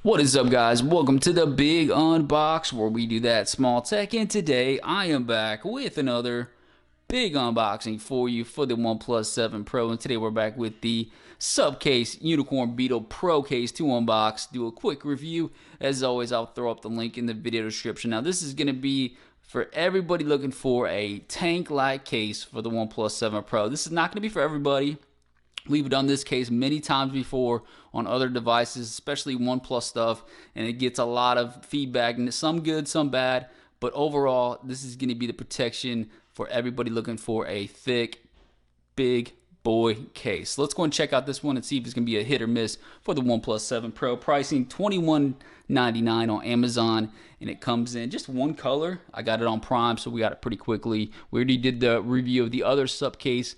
What is up, guys? Welcome to the big unbox where we do that small tech, and today I am back with another big unboxing for you for the OnePlus 7 Pro. And today we're back with the SUPCASE Unicorn Beetle Pro case to unbox, do a quick review. As always, I'll throw up the link in the video description. Now this is going to be for everybody looking for a tank-like case for the OnePlus 7 Pro. This is not going to be for everybody. We've done this case many times before on other devices, especially OnePlus stuff, and it gets a lot of feedback, and some good, some bad, but overall, this is going to be the protection for everybody looking for a thick, big boy case. Let's go and check out this one and see if it's going to be a hit or miss for the OnePlus 7 Pro. Pricing $21.99 on Amazon, and it comes in just one color. I got it on Prime, so we got it pretty quickly. We already did the review of the other SUPCASE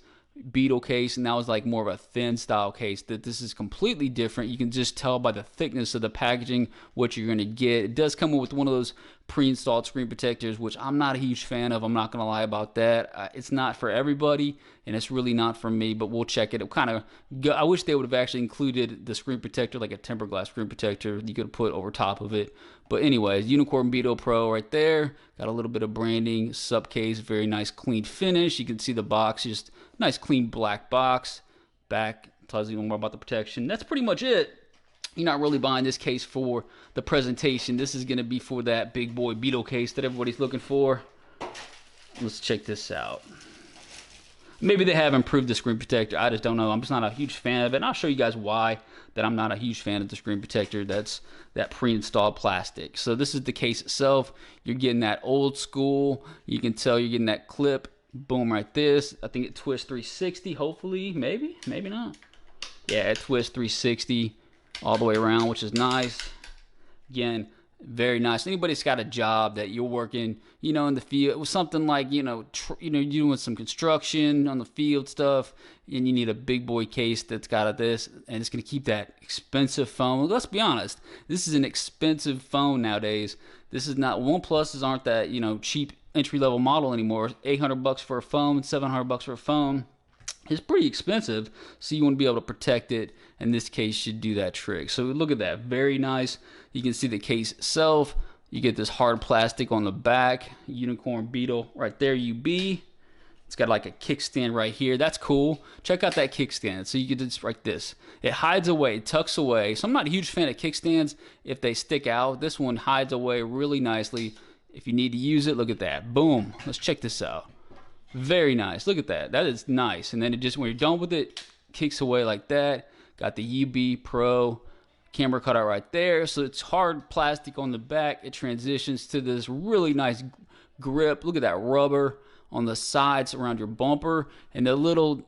Beetle case, and that was like more of a thin style case. That this is completely different. You can just tell by the thickness of the packaging what you're going to get. It does come with one of those pre-installed screen protectors, which I'm not a huge fan of. I'm not going to lie about that. It's not for everybody, and it's really not for me, but we'll check it. I wish they would have actually included the screen protector, like a tempered glass screen protector you could put over top of it. But anyways, Unicorn Beetle Pro right there. Got a little bit of branding, SUPCASE, very nice clean finish. You can see the box, just nice clean black box. Back tells you more about the protection. That's pretty much it. You're not really buying this case for the presentation. This is going to be for that big boy Beetle case that everybody's looking for. Let's check this out. Maybe they have improved the screen protector. I just don't know. I'm just not a huge fan of it. And I'll show you guys why that I'm not a huge fan of the screen protector. That's that pre-installed plastic. So this is the case itself. You're getting that old school. You can tell you're getting that clip. Boom, right this. I think it twists 360, hopefully. Maybe not. Yeah, it twists 360 all the way around, which is nice. Again, very nice. Anybody's got a job that you're working, in the field with something like, you're doing some construction on the field stuff, and you need a big boy case that's got this, and it's going to keep that expensive phone. Let's be honest, this is an expensive phone nowadays. This is not, OnePluses aren't that, cheap entry-level model anymore. $800 for a phone, $700 for a phone. It's pretty expensive, so you want to be able to protect it, and this case should do that trick. So look at that, very nice. You can see the case itself. You get this hard plastic on the back, Unicorn Beetle right there, UB. It's got like a kickstand right here. That's cool. Check out that kickstand. So you get just like this. It hides away, tucks away. So I'm not a huge fan of kickstands if they stick out. This one hides away really nicely. If you need to use it, look at that. Boom. Let's check this out. Very nice. Look at that. That is nice. And then it just, when you're done with it, kicks away like that. Got the UB Pro camera cutout right there. So it's hard plastic on the back. It transitions to this really nice grip. Look at that rubber on the sides around your bumper, and the little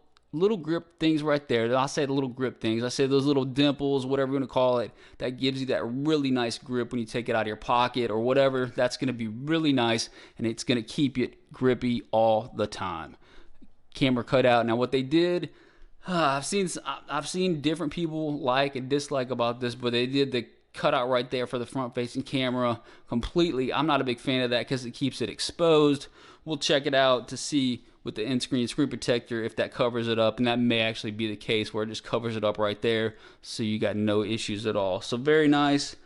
grip things right there. I say the little grip things. I say those little dimples, whatever you want to call it, that gives you that really nice grip when you take it out of your pocket or whatever. That's going to be really nice, and it's going to keep it grippy all the time. Camera cutout. Now what they did, I've seen different people like and dislike about this, but they did the cutout right there for the front-facing camera completely. I'm not a big fan of that because it keeps it exposed. We'll check it out to see with the in-screen screen protector if that covers it up, and that may actually be the case where it just covers it up right there, so you got no issues at all. So very nice.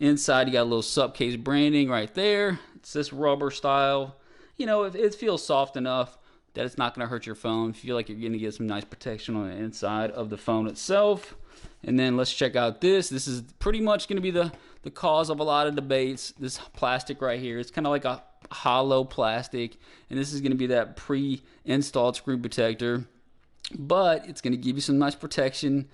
Inside you got a little SUPCASE branding right there. It's this rubber style. It feels soft enough that it's not going to hurt your phone. Feel like you're going to get some nice protection on the inside of the phone itself. And then let's check out this. This is pretty much going to be the cause of a lot of debates. This plastic right here, it's kind of like a hollow plastic, and this is going to be that pre-installed screen protector, but it's going to give you some nice protection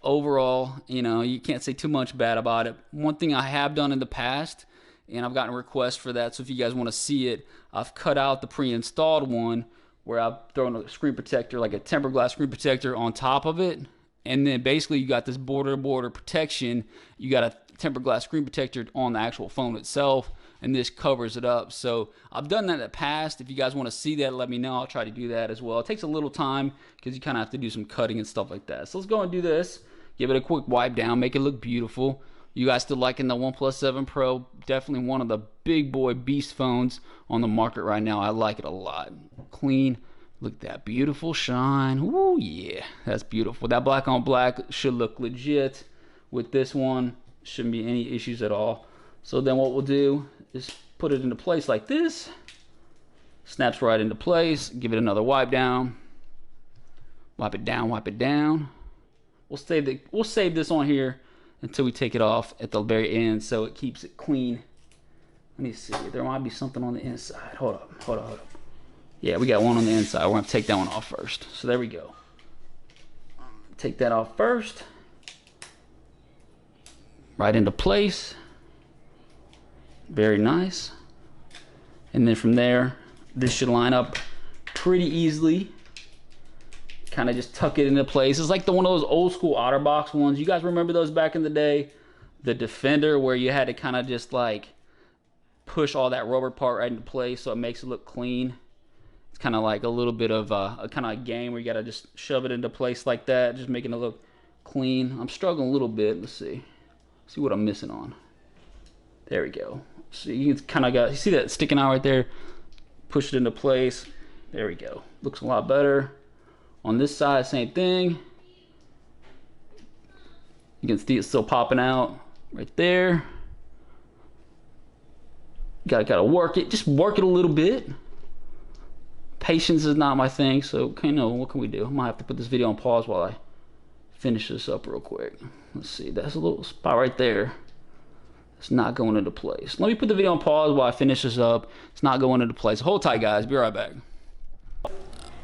overall. You can't say too much bad about it. One thing I have done in the past, and I've gotten requests for that, so if you guys want to see it, I've cut out the pre-installed one where I've thrown a screen protector, like a tempered glass screen protector on top of it, and then basically you got this border protection. You got a tempered glass screen protector on the actual phone itself, and this covers it up. So I've done that in the past. If you guys want to see that, let me know. I'll try to do that as well. It takes a little time because you kind of have to do some cutting and stuff like that. So let's go and do this. Give it a quick wipe down, make it look beautiful. You guys still liking the OnePlus 7 Pro? Definitely one of the big boy beast phones on the market right now. I like it a lot. Clean. Look at that beautiful shine. Ooh, yeah. That's beautiful. That black on black should look legit with this one. Shouldn't be any issues at all. So then what we'll do is put it into place like this. Snaps right into place. Give it another wipe down. Wipe it down, wipe it down. We'll save this on here until we take it off at the very end so it keeps it clean. Let me see. There might be something on the inside. Hold up. Yeah, we got one on the inside. We're gonna take that one off first. So there we go. Take that off first. Right into place. Very nice. And then from there, this should line up pretty easily. Kind of just tuck it into place. It's like one of those old school OtterBox ones. You guys remember those back in the day? The Defender, where you had to kind of just like push all that rubber part right into place so it makes it look clean. It's kind of like a little bit of a kind of a game where you got to just shove it into place like that, just making it look clean. I'm struggling a little bit. Let's see what I'm missing on. There we go. So you kind of you see that sticking out right there? Push it into place. There we go. Looks a lot better. On this side, same thing. You can see it's still popping out right there. Gotta work it. Just work it a little bit. Patience is not my thing, so what can we do? I might have to put this video on pause while I finish this up real quick. Let's see. That's a little spot right there. It's not going into place. Let me put the video on pause while I finish this up. It's not going into place. Hold tight, guys. Be right back.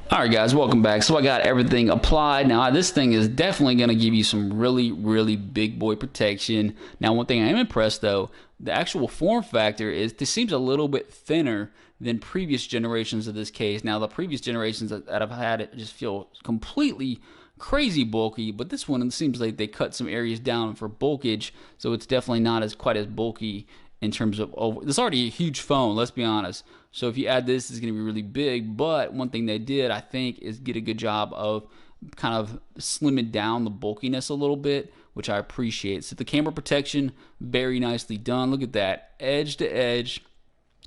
Alright guys, welcome back. So I got everything applied. Now this thing is definitely going to give you some really big boy protection. Now one thing I am impressed though, the actual form factor is this seems a little bit thinner than previous generations of this case. Now the previous generations that I've had it just feel completely crazy bulky, but this one it seems like they cut some areas down for bulkage, so it's definitely not quite as bulky in terms of it's already a huge phone, let's be honest. So if you add this, it's going to be really big. But one thing they did, I think, is get a good job of kind of slimming down the bulkiness a little bit, which I appreciate. So the camera protection, very nicely done. Look at that, edge to edge,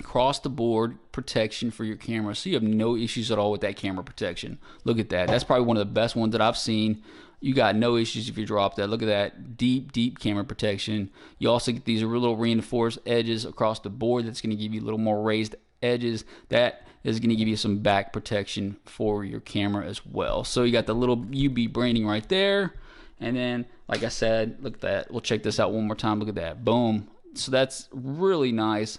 across the board protection for your camera. So you have no issues at all with that camera protection. Look at that. That's probably one of the best ones that I've seen. You got no issues if you drop that. Look at that deep camera protection. You also get these little reinforced edges across the board. That's going to give you a little more raised edges. That is going to give you some back protection for your camera as well. So you got the little UV branding right there. And then, like I said, look at that. We'll check this out one more time. Look at that. Boom. So that's really nice.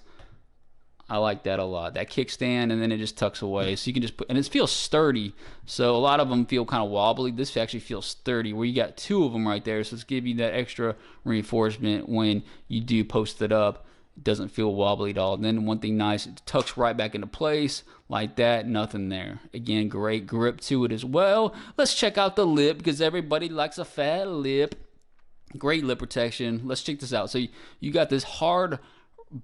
I like that a lot. That kickstand, and then it just tucks away. So you can just put, and it feels sturdy. So a lot of them feel kind of wobbly. This actually feels sturdy, where you got two of them right there. So it's giving you that extra reinforcement when you do post it up. It doesn't feel wobbly at all. And then one thing nice, it tucks right back into place like that. Nothing there. Again, great grip to it as well. Let's check out the lip, because everybody likes a fat lip. Great lip protection. Let's check this out. So you got this hard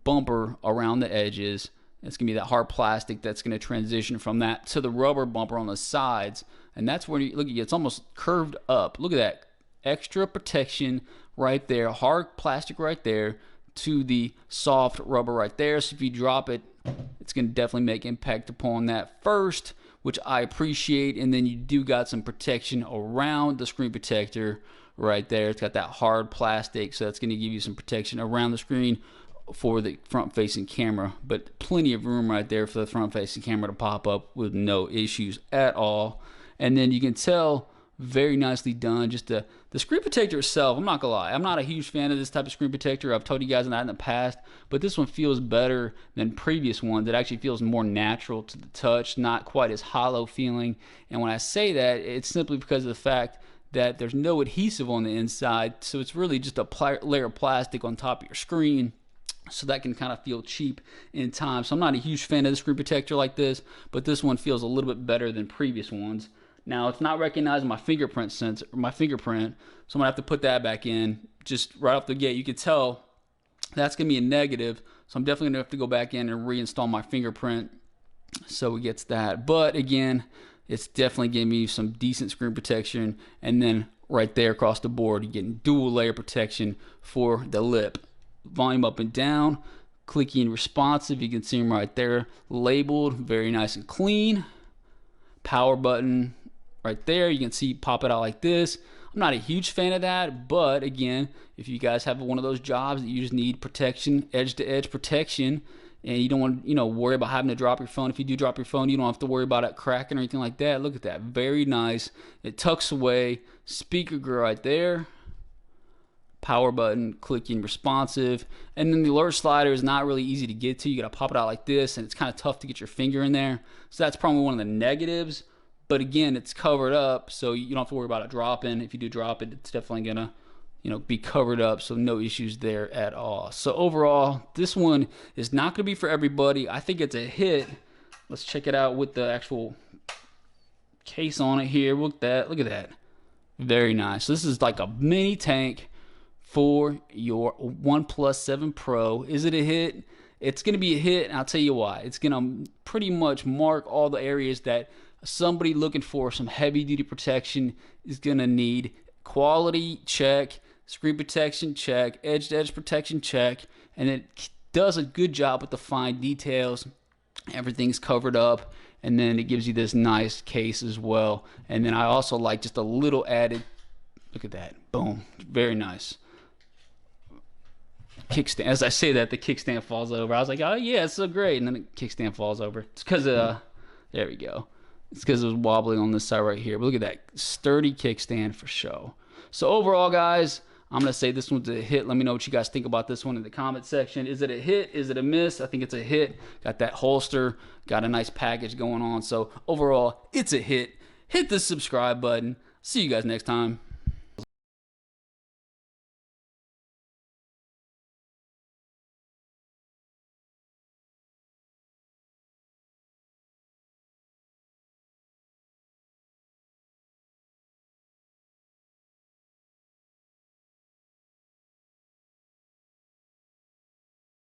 bumper around the edges. It's gonna be that hard plastic that's gonna transition from that to the rubber bumper on the sides, and that's where you look at it, it's almost curved up. Look at that extra protection right there, hard plastic right there to the soft rubber right there. So if you drop it, it's gonna definitely make impact upon that first, which I appreciate. And then you do got some protection around the screen protector right there. It's got that hard plastic, so that's gonna give you some protection around the screen for the front-facing camera, but plenty of room right there for the front-facing camera to pop up with no issues at all. And then you can tell, very nicely done. Just the screen protector itself, I'm not gonna lie, I'm not a huge fan of this type of screen protector. I've told you guys that in the past, but this one feels better than previous ones. It actually feels more natural to the touch, not quite as hollow feeling. And when I say that, it's simply because of the fact that there's no adhesive on the inside, so it's really just a layer of plastic on top of your screen. So that can kind of feel cheap in time. So I'm not a huge fan of the screen protector like this, but this one feels a little bit better than previous ones. Now it's not recognizing my fingerprint sensor, so I'm gonna have to put that back in just right off the gate. You can tell that's gonna be a negative, so I'm definitely gonna have to go back in and reinstall my fingerprint so it gets that. But again, it's definitely giving me some decent screen protection, and then right there across the board, you're getting dual layer protection for the lip. Volume up and down, clicky and responsive. You can see them right there labeled, very nice and clean. Power button, right there. You can see pop it out like this. I'm not a huge fan of that, but again, if you guys have one of those jobs that you just need protection, edge-to-edge protection, and you don't want to, worry about having to drop your phone. If you do drop your phone, you don't have to worry about it cracking or anything like that. Look at that, very nice. It tucks away. Speaker grill right there. Power button, clicking, responsive, and then the alert slider is not really easy to get to. You gotta pop it out like this, and it's kind of tough to get your finger in there. So that's probably one of the negatives. But again, it's covered up, so you don't have to worry about it dropping. If you do drop it, it's definitely gonna, be covered up, so no issues there at all. So overall, this one is not gonna be for everybody. I think it's a hit. Let's check it out with the actual case on it here. Look at that. Very nice. So this is like a mini tank for your OnePlus 7 Pro. Is it a hit? It's going to be a hit, and I'll tell you why. It's going to pretty much mark all the areas that somebody looking for some heavy-duty protection is going to need. Quality, check. Screen protection, check. Edge-to-edge protection, check. And it does a good job with the fine details. Everything's covered up, and then it gives you this nice case as well. And then I also like just a little added, look at that, boom, very nice. Kickstand. As I say that, the kickstand falls over. I was like, oh yeah, it's so great, and then the kickstand falls over. It's because there we go. It's because it was wobbling on this side right here. But look at that sturdy kickstand for show. So overall, guys, I'm gonna say this one's a hit. Let me know what you guys think about this one in the comment section. Is it a hit? Is it a miss? I think it's a hit. Got that holster. Got a nice package going on. So overall, it's a hit. Hit the subscribe button. See you guys next time.